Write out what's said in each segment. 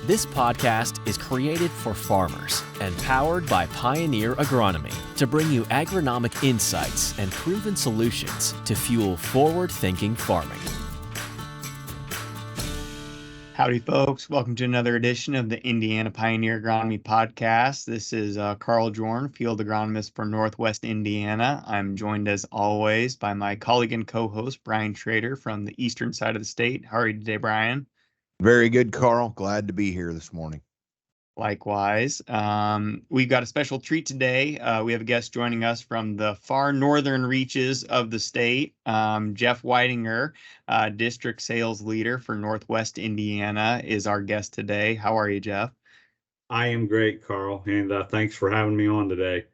This podcast is created for farmers and powered by Pioneer Agronomy to bring you agronomic insights and proven solutions to fuel forward-thinking farming. Howdy, folks. Welcome to another edition of the Indiana Pioneer Agronomy podcast. This is Carl Joern, field agronomist for Northwest Indiana. I'm joined, as always, by my colleague and co-host, Brian Shrader, from the eastern side of the state. How are you today, Brian? Very good, Carl. Glad to be here this morning. Likewise. We've got a special treat today. We have a guest joining us from the far northern reaches of the state. Jeff Whitinger, district sales leader for Northwest Indiana, is our guest today. How are you, Jeff? I am great, Carl, and thanks for having me on today.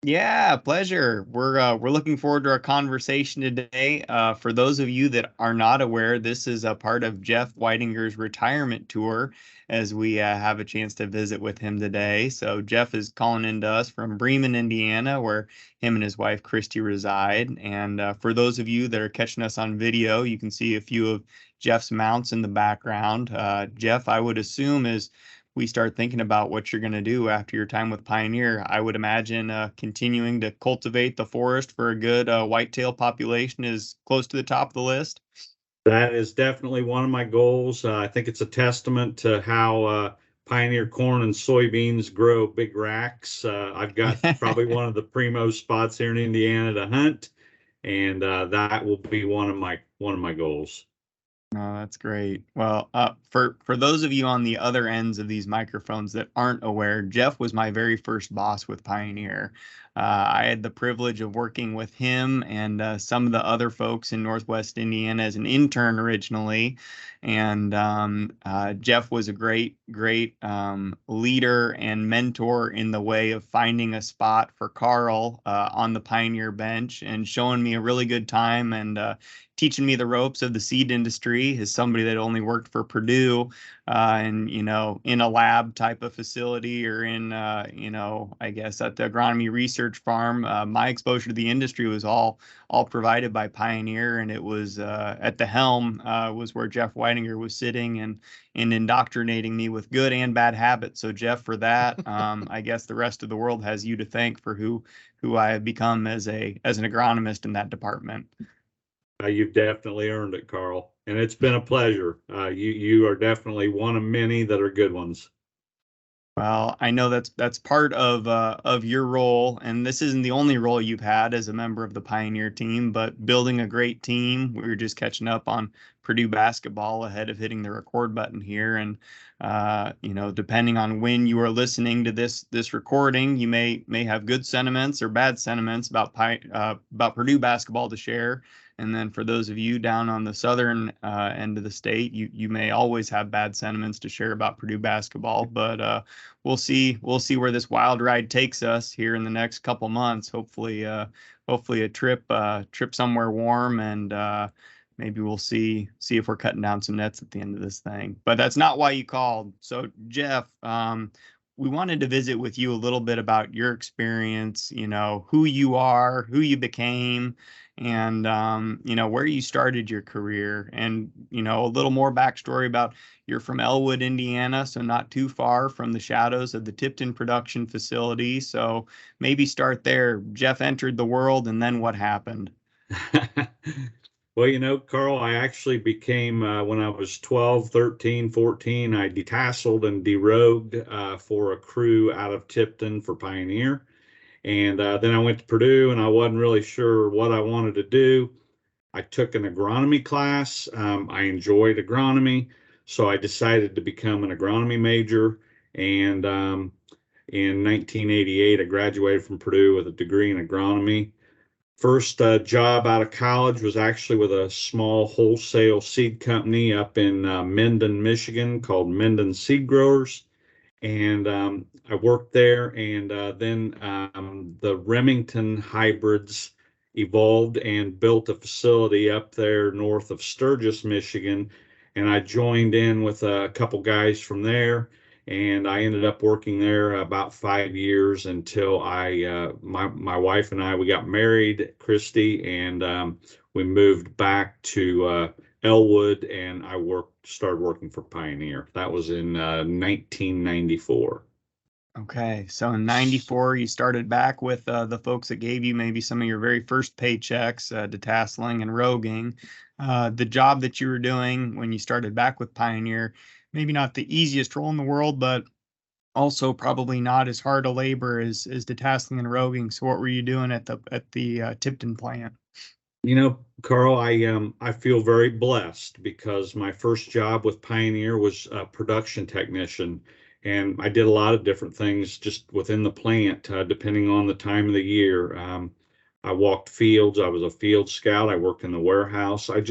Yeah, pleasure. We're looking forward to our conversation today. For those of you that are not aware, this is a part of Jeff Whitinger's retirement tour, as we have a chance to visit with him today. So Jeff is calling into us from Bremen, Indiana, where him and his wife Christy reside. And for those of you that are catching us on video, you can see a few of Jeff's mounts in the background. Jeff, I would assume, as we start thinking about what you're going to do after your time with Pioneer, I would imagine continuing to cultivate the forest for a good whitetail population is close to the top of the list. That is definitely one of my goals. I think it's a testament to how Pioneer corn and soybeans grow big racks. I've got probably one of the primo spots here in Indiana to hunt, and that will be one of my goals. Oh, that's great. Well, for those of you on the other ends of these microphones that aren't aware, Jeff was my very first boss with Pioneer. I had the privilege of working with him and some of the other folks in Northwest Indiana as an intern originally. And Jeff was a great leader and mentor in the way of finding a spot for Carl on the Pioneer bench and showing me a really good time and teaching me the ropes of the seed industry as somebody that only worked for Purdue and, in a lab type of facility or in, I guess at the agronomy research farm. My exposure to the industry was all provided by Pioneer, and it was at the helm was where Jeff Whitinger was sitting and indoctrinating me with good and bad habits. So Jeff, for that, I guess the rest of the world has you to thank for who I have become as an agronomist in that department. You've definitely earned it, Carl, and it's been a pleasure. You are definitely one of many that are good ones. Well, I know that's part of your role, and this isn't the only role you've had as a member of the Pioneer team, but building a great team. We were just catching up on Purdue basketball ahead of hitting the record button here, and depending on when you are listening to this recording, you may have good sentiments or bad sentiments about Purdue basketball to share. And then for those of you down on the southern end of the state, you may always have bad sentiments to share about Purdue basketball. But we'll see where this wild ride takes us here in the next couple months. Hopefully a trip somewhere warm, and maybe we'll see if we're cutting down some nets at the end of this thing. But that's not why you called. So Jeff, we wanted to visit with you a little bit about your experience, who you are, who you became, and where you started your career, and a little more backstory about you're from Elwood, Indiana, so not too far from the shadows of the Tipton production facility. So maybe start there. Jeff entered the world, and then what happened? Well, Carl, I actually became, when I was 12, 13, 14, I detasseled and derogued for a crew out of Tipton for Pioneer. And then I went to Purdue, and I wasn't really sure what I wanted to do. I took an agronomy class. I enjoyed agronomy, so I decided to become an agronomy major. And in 1988, I graduated from Purdue with a degree in agronomy. First job out of college was actually with a small wholesale seed company up in Minden, Michigan, called Minden Seed Growers. And I worked there, and then the Remington hybrids evolved and built a facility up there north of Sturgis, Michigan. And I joined in with a couple guys from there, and I ended up working there about 5 years until my wife and I, we got married, Christy, and we moved back to Elwood, and I started working for Pioneer. That was in 1994. Okay, so in '94, you started back with the folks that gave you maybe some of your very first paychecks, detasseling and roguing. The job that you were doing when you started back with Pioneer, maybe not the easiest role in the world, but also probably not as hard a labor as detasseling and roguing. So what were you doing at the Tipton plant? Carl, I feel very blessed because my first job with Pioneer was a production technician, and I did a lot of different things just within the plant, depending on the time of the year. I walked fields. I was a field scout. I worked in the warehouse. I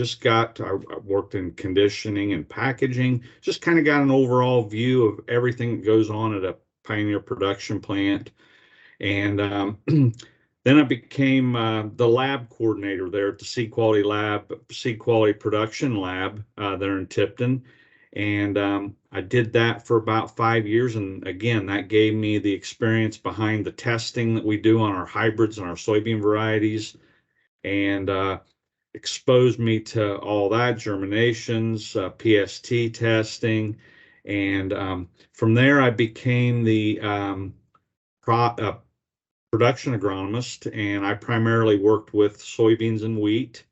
worked in conditioning and packaging. Just kind of got an overall view of everything that goes on at a Pioneer production plant. And then I became the lab coordinator there at the Seed Quality Production Lab there in Tipton. And I did that for about 5 years. And again, that gave me the experience behind the testing that we do on our hybrids and our soybean varieties, and exposed me to all that, germinations, PST testing. And from there, I became the production agronomist, and I primarily worked with soybeans and wheat.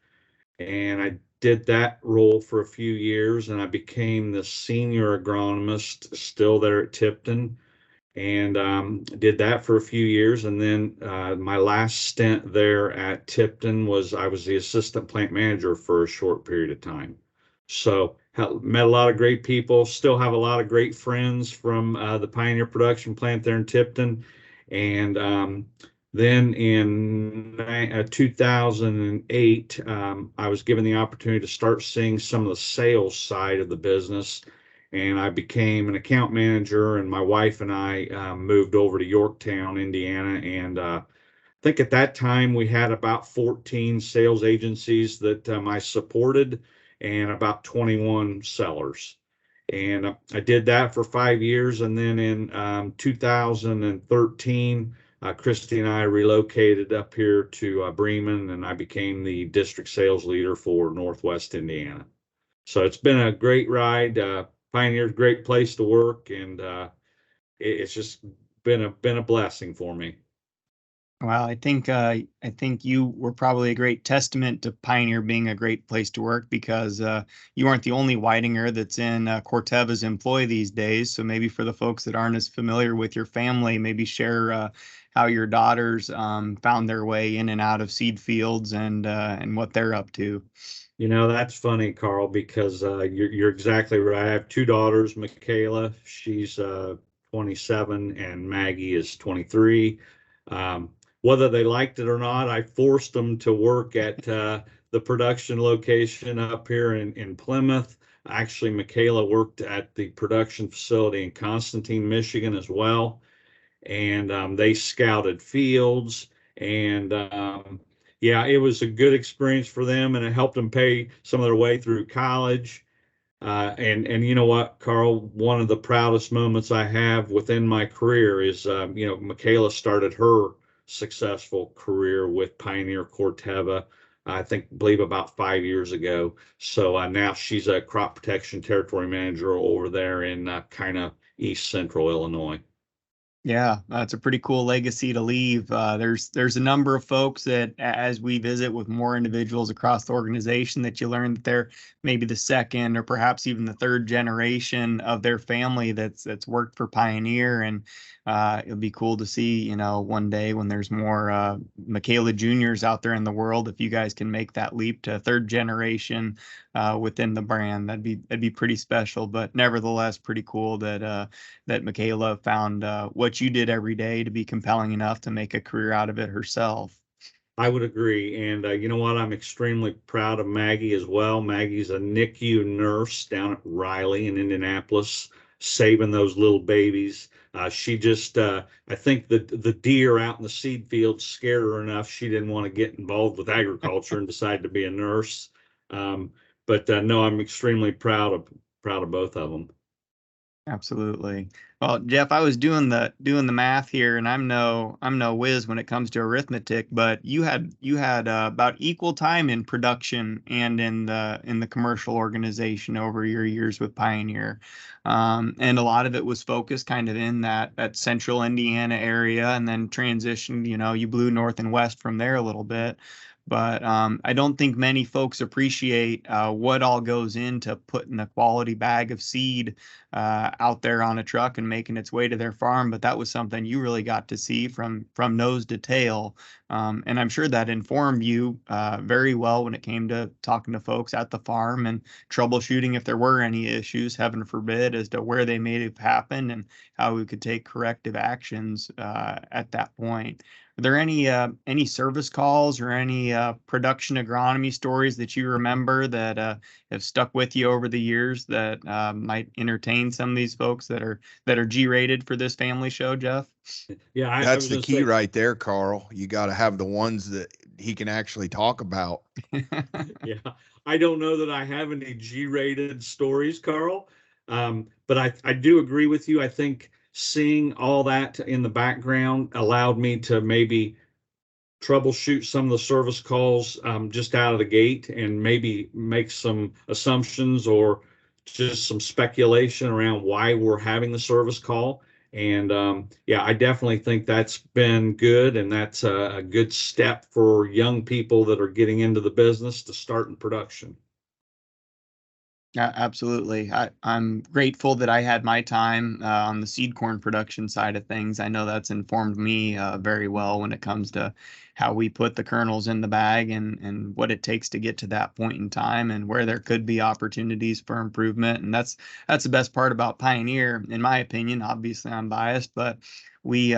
And I did that role for a few years, and I became the senior agronomist still there at Tipton, and did that for a few years. And then my last stint there at Tipton was I was the assistant plant manager for a short period of time. So met a lot of great people, still have a lot of great friends from the Pioneer production plant there in Tipton. And then in 2008, I was given the opportunity to start seeing some of the sales side of the business, and I became an account manager. And my wife and I moved over to Yorktown, Indiana, and I think at that time we had about 14 sales agencies that I supported, and about 21 sellers. And I did that for 5 years, and then in 2013, Christy and I relocated up here to Bremen, and I became the district sales leader for Northwest Indiana. So it's been a great ride. Pioneer's a great place to work, and it's just been a blessing for me. Well, I think you were probably a great testament to Pioneer being a great place to work, because you aren't the only Whitinger that's in Corteva's employ these days. So maybe for the folks that aren't as familiar with your family, maybe share how your daughters found their way in and out of seed fields, and what they're up to. That's funny, Carl, because you're exactly right. I have two daughters, Michaela, she's 27, and Maggie is 23. Whether they liked it or not, I forced them to work at the production location up here in Plymouth. Actually, Michaela worked at the production facility in Constantine, Michigan as well. And they scouted fields. And yeah, it was a good experience for them, and it helped them pay some of their way through college. And you know what, Carl, one of the proudest moments I have within my career is, Michaela started her successful career with Pioneer Corteva, believe about 5 years ago. So now she's a crop protection territory manager over there in kind of East Central Illinois. Yeah, that's a pretty cool legacy to leave. There's a number of folks that, as we visit with more individuals across the organization, that you learn that they're maybe the second or perhaps even the third generation of their family that's worked for Pioneer. And it'll be cool to see, one day when there's more Michaela Juniors out there in the world, if you guys can make that leap to third generation within the brand, that'd be pretty special. But nevertheless, pretty cool that Michaela found what you did every day to be compelling enough to make a career out of it herself. I would agree. And you know what? I'm extremely proud of Maggie as well. Maggie's a NICU nurse down at Riley in Indianapolis, saving those little babies. She just, I think the deer out in the seed field scared her enough. She didn't want to get involved with agriculture and decided to be a nurse. But no, I'm extremely proud of both of them. Absolutely. Well, Jeff, I was doing the math here, and I'm no whiz when it comes to arithmetic, but you had about equal time in production and in the commercial organization over your years with Pioneer, and a lot of it was focused kind of in that central Indiana area, and then transitioned. You blew north and west from there a little bit. But I don't think many folks appreciate what all goes into putting a quality bag of seed out there on a truck and making its way to their farm. But that was something you really got to see from nose to tail, and I'm sure that informed you very well when it came to talking to folks at the farm and troubleshooting if there were any issues, heaven forbid, as to where they made it happen and how we could take corrective actions at that point. Are there any service calls or any production agronomy stories that you remember that have stuck with you over the years that might entertain some of these folks that are G-rated for this family show, Jeff? Yeah, I That's was the going to key say, right there, Carl. You got to have the ones that he can actually talk about. yeah, I don't know that I have any G-rated stories, Carl. But I do agree with you. I think seeing all that in the background allowed me to maybe troubleshoot some of the service calls just out of the gate and maybe make some assumptions or just some speculation around why we're having the service call. And yeah, I definitely think that's been good. And that's a good step for young people that are getting into the business to start in production. Absolutely. I'm grateful that I had my time on the seed corn production side of things. I know that's informed me very well when it comes to how we put the kernels in the bag and what it takes to get to that point in time and where there could be opportunities for improvement. And that's the best part about Pioneer, in my opinion. Obviously, I'm biased, but we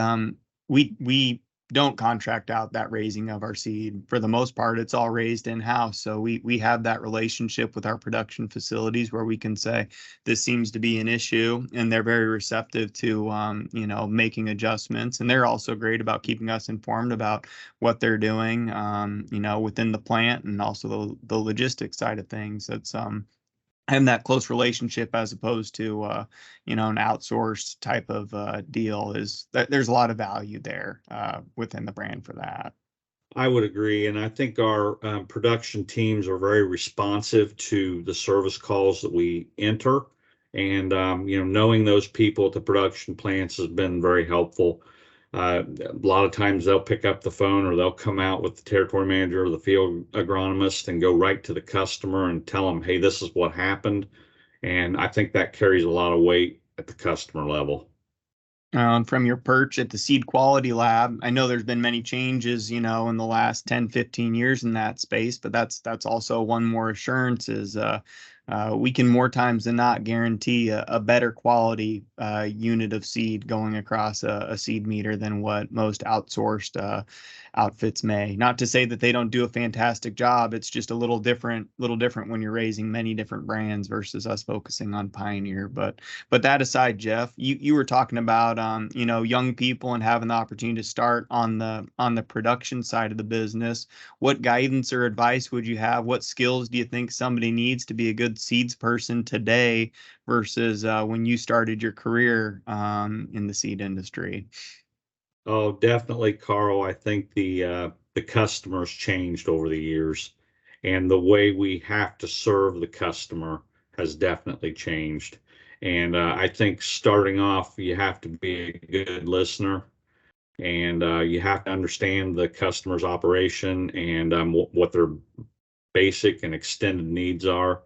we don't contract out that raising of our seed. For the most part, it's all raised in-house. So we have that relationship with our production facilities where we can say this seems to be an issue, and they're very receptive to making adjustments. And they're also great about keeping us informed about what they're doing within the plant and also the logistics side of things. That's having that close relationship as opposed to an outsourced type of deal is that there's a lot of value there within the brand for that. I would agree. And I think our production teams are very responsive to the service calls that we enter. And, knowing those people at the production plants has been very helpful. A lot of times they'll pick up the phone or they'll come out with the territory manager or the field agronomist and go right to the customer and tell them, hey, this is what happened. And I think that carries a lot of weight at the customer level. From your perch at the Seed Quality Lab, I know there's been many changes, in the last 10, 15 years in that space, but that's also one more assurance is we can more times than not guarantee a better quality unit of seed going across a seed meter than what most outsourced outfits may. Not to say that they don't do a fantastic job. It's just a little different when you're raising many different brands versus us focusing on Pioneer. But that aside, Jeff, you were talking about young people and having the opportunity to start on the production side of the business. What guidance or advice would you have? What skills do you think somebody needs to be a good seeds person today versus when you started your career in the seed industry? Oh, definitely, Carl. I think the customers changed over the years, and the way we have to serve the customer has definitely changed. And I think starting off, you have to be a good listener, and you have to understand the customer's operation and what their basic and extended needs are.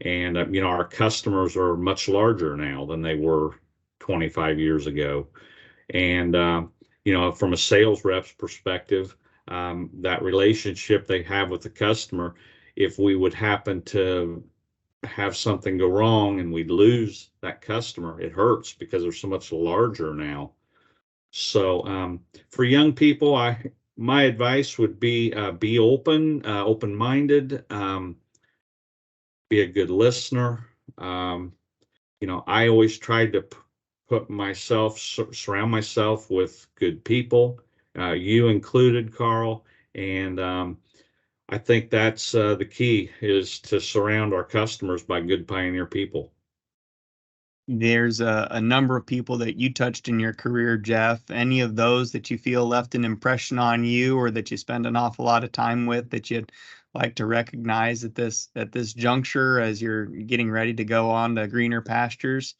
And our customers are much larger now than they were 25 years ago. And, from a sales rep's perspective, that relationship they have with the customer, if we would happen to have something go wrong and we lose that customer, it hurts because they're so much larger now. So for young people, my advice would be open-minded, be a good listener. I always tried to surround myself with good people, you included, Carl. And I think that's the key is to surround our customers by good Pioneer people. There's a number of people that you touched in your career, Jeff. Any of those that you feel left an impression on you, or that you spend an awful lot of time with, that you'd like to recognize at this juncture as you're getting ready to go on to greener pastures?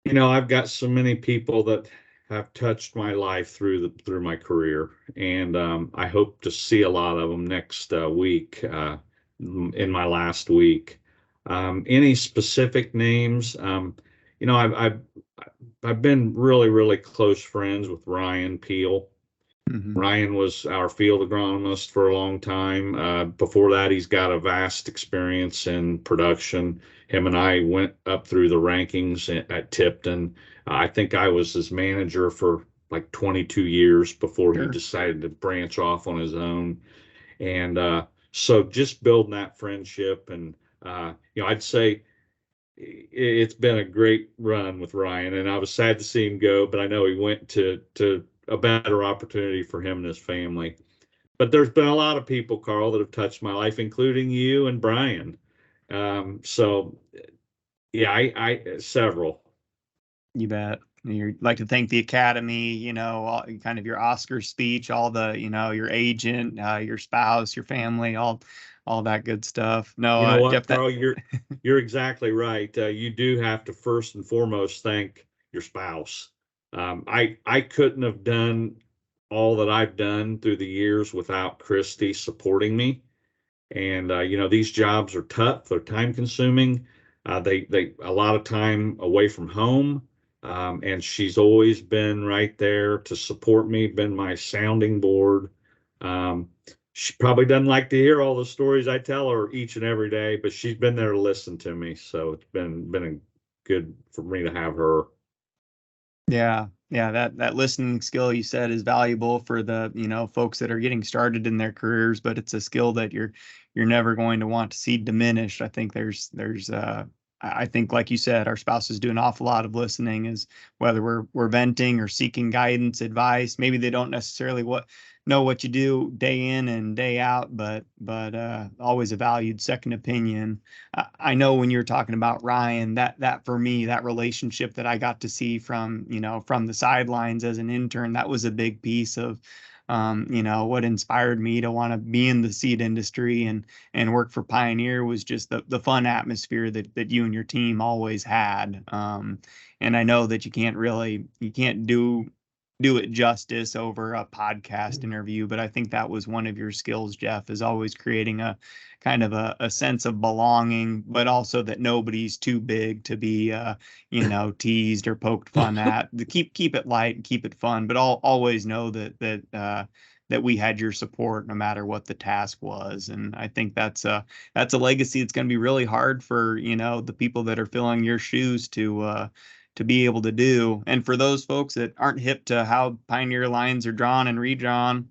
I've got so many people that have touched my life through my career, and I hope to see a lot of them next week, in my last week. Any specific names? I've been really, really close friends with Ryan Peel. Mm-hmm. Ryan was our field agronomist for a long time. Before that, he's got a vast experience in production. Him and I went up through the rankings at Tipton. I think I was his manager for like 22 years before he Sure. decided to branch off on his own. And so just building that friendship, and I'd say it's been a great run with Ryan, and I was sad to see him go, but I know he went to a better opportunity for him and his family. But there's been a lot of people, Carl, that have touched my life, including you and Brian. So yeah, I several. You bet. You'd like to thank the Academy, kind of your Oscar speech, all the, your agent, your spouse, your family, all that good stuff. No, You know what, Jeff, Carl, you're exactly right. You do have to first and foremost thank your spouse. I couldn't have done all that I've done through the years without Christy supporting me. And these jobs are tough. They're time consuming. They a lot of time away from home. And she's always been right there to support me, been my sounding board. She probably doesn't like to hear all the stories I tell her each and every day, but she's been there to listen to me. So it's been a good for me to have her. Yeah. That listening skill you said is valuable for the, folks that are getting started in their careers, but it's a skill that you're never going to want to see diminished. I think I think, like you said, our spouses do an awful lot of listening, is whether we're venting or seeking guidance, advice. Maybe they don't necessarily know what you do day in and day out, but always a valued second opinion. I know when you're talking about Ryan, that for me, that relationship that I got to see from the sidelines as an intern, that was a big piece of what inspired me to want to be in the seed industry and work for Pioneer, was just the fun atmosphere that you and your team always had. And I know that you can't do it justice over a podcast interview, but I think that was one of your skills, Jeff, is always creating a kind of a sense of belonging, but also that nobody's too big to be teased or poked fun at. Keep it light and keep it fun, but always know that we had your support no matter what the task was. And I think that's a legacy that's going to be really hard for the people that are filling your shoes to be able to do. And for those folks that aren't hip to how Pioneer lines are drawn and redrawn,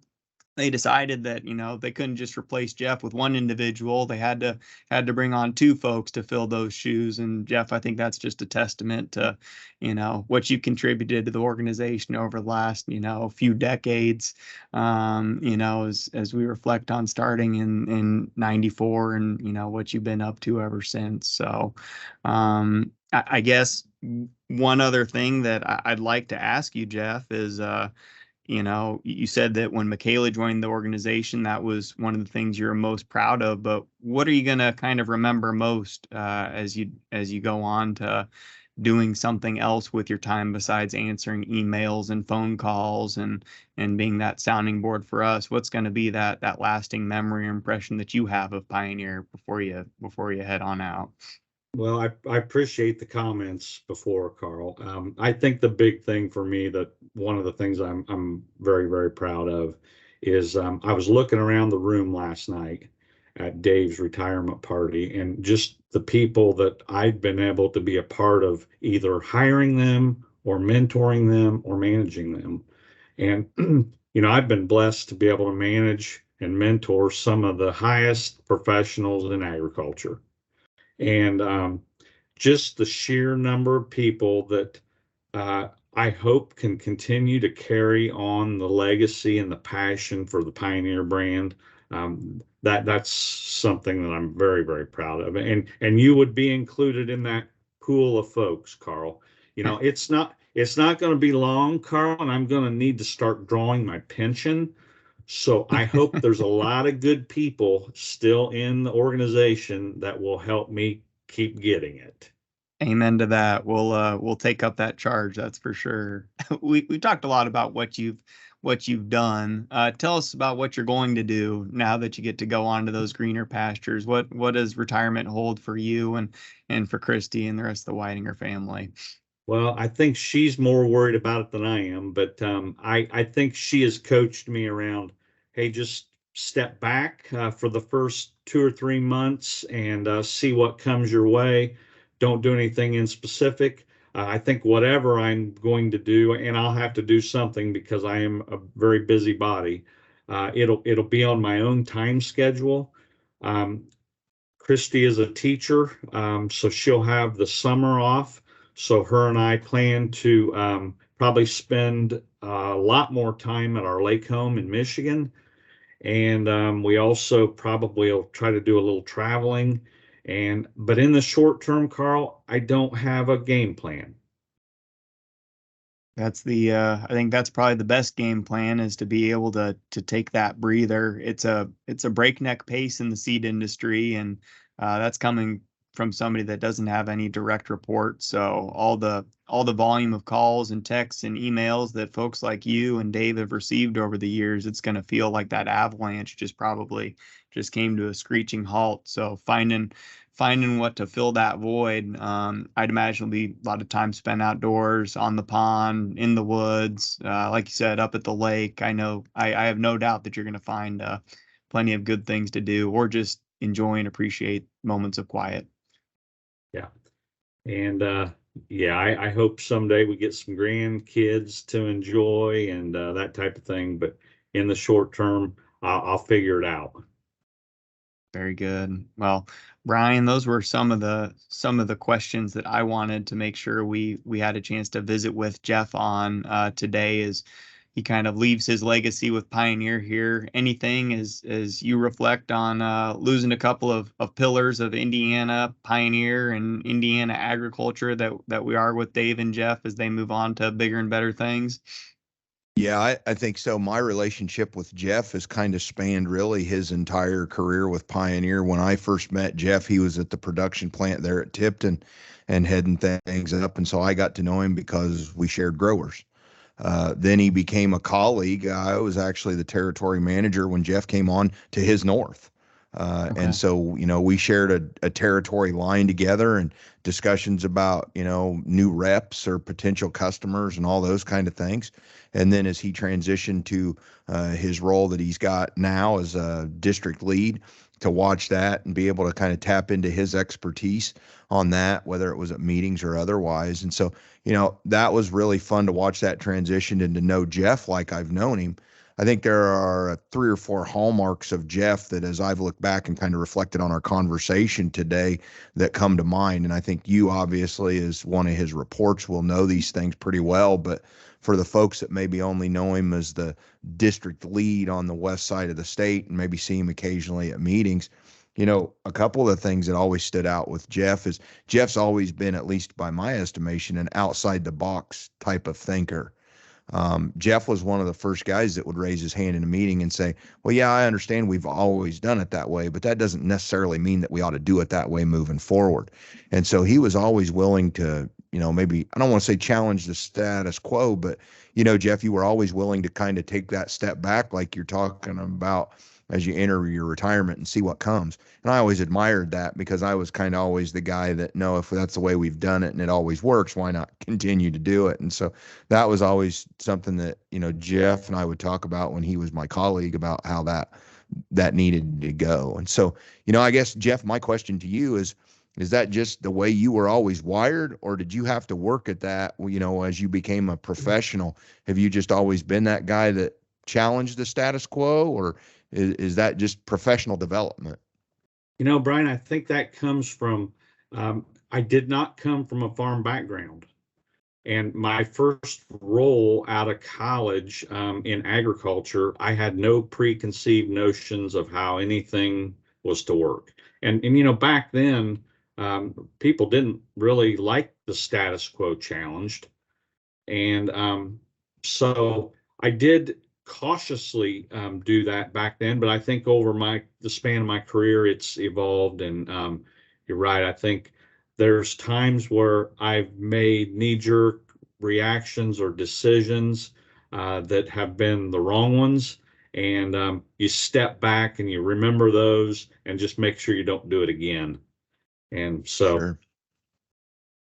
they decided that they couldn't just replace Jeff with one individual. They had to bring on two folks to fill those shoes. And Jeff, I think that's just a testament to what you contributed to the organization over the last few decades. As we reflect on starting in '94 and what you've been up to ever since. So I guess one other thing that I'd like to ask you, Jeff, is you said that when Michaela joined the organization, that was one of the things you're most proud of. But what are you going to kind of remember most as you go on to doing something else with your time besides answering emails and phone calls and being that sounding board for us? What's going to be that lasting memory or impression that you have of Pioneer before you head on out? Well, I appreciate the comments before, Carl. I think the big thing for me, that one of the things I'm very, very proud of, is I was looking around the room last night at Dave's retirement party, and just the people that I've been able to be a part of, either hiring them or mentoring them or managing them. And I've been blessed to be able to manage and mentor some of the highest professionals in agriculture. And just the sheer number of people that I hope can continue to carry on the legacy and the passion for the Pioneer brand. that's something that I'm very, very proud of. And you would be included in that pool of folks, Carl. You know, it's not going to be long, Carl, and I'm going to need to start drawing my pension. So I hope there's a lot of good people still in the organization that will help me keep getting it. Amen to that. We'll take up that charge. That's for sure. We talked a lot about what you've done. Tell us about what you're going to do now that you get to go on to those greener pastures. What does retirement hold for you and for Christy and the rest of the Whitinger family? Well, I think she's more worried about it than I am, but I think she has coached me around, hey, just step back for the first 2 or 3 months and see what comes your way. Don't do anything in specific. I think whatever I'm going to do, and I'll have to do something because I am a very busy body, it'll be on my own time schedule. Christy is a teacher, so she'll have the summer off. So her and I plan to probably spend a lot more time at our lake home in Michigan. And we also probably will try to do a little traveling. But in the short term, Carl, I don't have a game plan. That's I think that's probably the best game plan, is to be able to take that breather. It's a breakneck pace in the seed industry, and that's coming from somebody that doesn't have any direct reports. So all the volume of calls and texts and emails that folks like you and Dave have received over the years, it's going to feel like that avalanche just came to a screeching halt. So finding what to fill that void, I'd imagine will be a lot of time spent outdoors, on the pond, in the woods, like you said, up at the lake. I know I have no doubt that you're going to find plenty of good things to do, or just enjoy and appreciate moments of quiet. Yeah. And yeah, I hope someday we get some grandkids to enjoy and that type of thing. But in the short term, I'll figure it out. Very good. Well, Brian, those were some of the questions that I wanted to make sure we had a chance to visit with Jeff on today, as he kind of leaves his legacy with Pioneer here. Anything as you reflect on losing a couple of pillars of Indiana Pioneer and Indiana agriculture that we are with Dave and Jeff as they move on to bigger and better things? Yeah, I think so. My relationship with Jeff has kind of spanned really his entire career with Pioneer. When I first met Jeff, he was at the production plant there at Tipton and heading things up. And so I got to know him because we shared growers. Then he became a colleague. I was actually the territory manager when Jeff came on to his north. Okay. And so, we shared a territory line together and discussions about, new reps or potential customers and all those kind of things. And then as he transitioned to his role that he's got now as a district lead, to watch that and be able to kind of tap into his expertise on that, whether it was at meetings or otherwise. And so, that was really fun to watch that transition and to know Jeff like I've known him. I think there are 3 or 4 hallmarks of Jeff that, as I've looked back and kind of reflected on our conversation today, that come to mind. And I think you, obviously, as one of his reports, will know these things pretty well. But for the folks that maybe only know him as the district lead on the west side of the state and maybe see him occasionally at meetings, a couple of the things that always stood out with Jeff is Jeff's always been, at least by my estimation, an outside the box type of thinker. Jeff was one of the first guys that would raise his hand in a meeting and say, well, yeah, I understand we've always done it that way, but that doesn't necessarily mean that we ought to do it that way moving forward. And so he was always willing to, maybe, I don't want to say challenge the status quo, but, Jeff, you were always willing to kind of take that step back, like you're talking about, as you enter your retirement and see what comes. And I always admired that, because I was kind of always the guy that, no, if that's the way we've done it and it always works, why not continue to do it? And so that was always something that, Jeff and I would talk about when he was my colleague, about how that needed to go. And so, I guess, Jeff, my question to you is that just the way you were always wired, or did you have to work at that, as you became a professional? Have you just always been that guy that challenged the status quo, or is that just professional development? Brian, I think that comes from, I did not come from a farm background. And my first role out of college in agriculture, I had no preconceived notions of how anything was to work. And back then, people didn't really like the status quo challenged. And so I did cautiously do that back then, but I think over the span of my career, it's evolved. And you're right. I think there's times where I've made knee-jerk reactions or decisions that have been the wrong ones. And you step back and you remember those and just make sure you don't do it again. And so, Sure.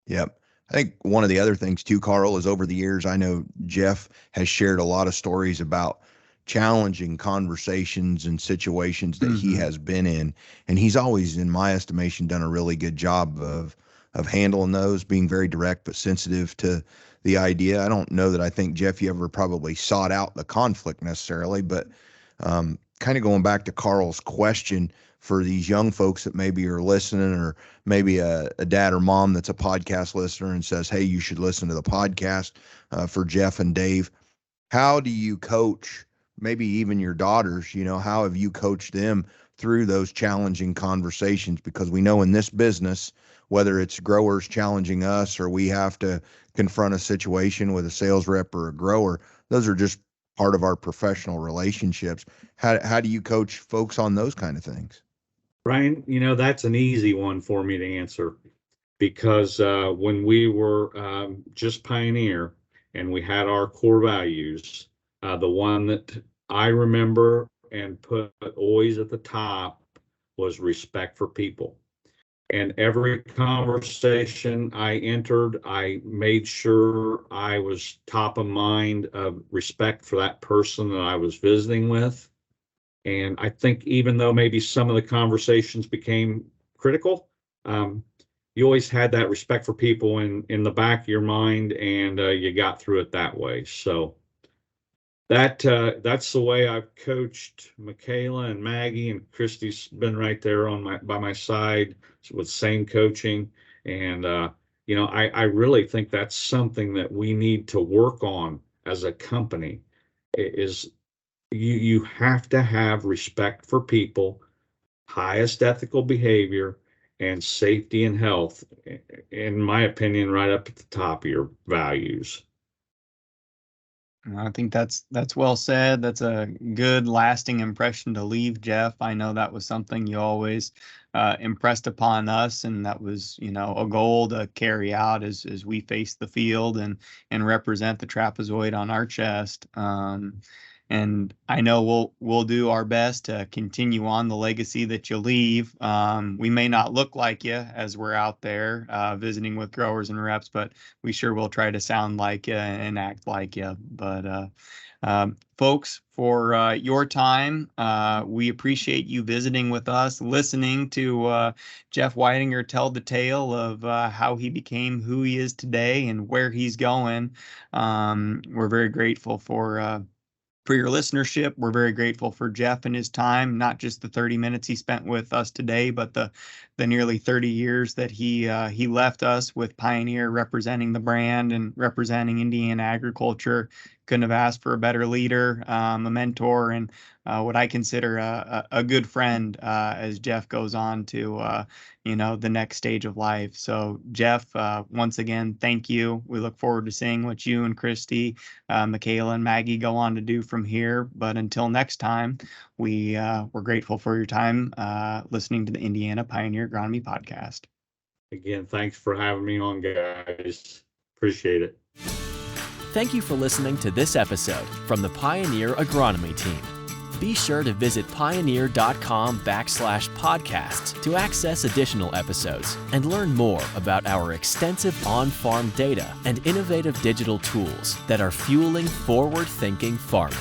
Yep. I think one of the other things too, Carl, is over the years, I know Jeff has shared a lot of stories about challenging conversations and situations that he has been in. And he's always, in my estimation, done a really good job of handling those, being very direct but sensitive to the idea. I don't know that I think, Jeff, you ever probably sought out the conflict necessarily, but kind of going back to Carl's question for these young folks that maybe are listening, or maybe a dad or mom that's a podcast listener and says, hey, you should listen to the podcast for Jeff and Dave. How do you coach maybe even your daughters? How have you coached them through those challenging conversations? Because we know in this business, whether it's growers challenging us or we have to confront a situation with a sales rep or a grower, those are just part of our professional relationships. How do you coach folks on those kind of things? Brian, that's an easy one for me to answer, because when we were just Pioneer and we had our core values, the one that I remember and put always at the top was respect for people. And every conversation I entered, I made sure I was top of mind of respect for that person that I was visiting with. And I think even though maybe some of the conversations became critical, you always had that respect for people in the back of your mind, and you got through it that way. So that's the way I've coached Michaela and Maggie, and Christy's been right there by my side with same coaching. And I really think that's something that we need to work on as a company. Is you have to have respect for people, highest ethical behavior, and safety and health, in my opinion, right up at the top of your values. I think that's well said. That's a good lasting impression to leave, Jeff. I know that was something you always impressed upon us, and that was, a goal to carry out as we face the field and represent the trapezoid on our chest. And I know we'll do our best to continue on the legacy that you leave. We may not look like you as we're out there visiting with growers and reps, but we sure will try to sound like you and act like you. But folks, for your time, we appreciate you visiting with us, listening to Jeff Whitinger tell the tale of how he became who he is today and where he's going. We're very grateful for your listenership. We're very grateful for Jeff and his time, not just the 30 minutes he spent with us today, but the nearly 30 years that he left us with Pioneer, representing the brand and representing Indiana agriculture. Couldn't have asked for a better leader, a mentor, and what I consider a good friend as Jeff goes on to the next stage of life. So Jeff, once again, thank you. We look forward to seeing what you and Christy, Michaela and Maggie go on to do from here. But until next time, we're grateful for your time listening to the Indiana Pioneer Agronomy podcast. Again, thanks for having me on, guys. Appreciate it. Thank you for listening to this episode from the Pioneer Agronomy team. Be sure to visit pioneer.com/podcasts to access additional episodes and learn more about our extensive on-farm data and innovative digital tools that are fueling forward-thinking farming.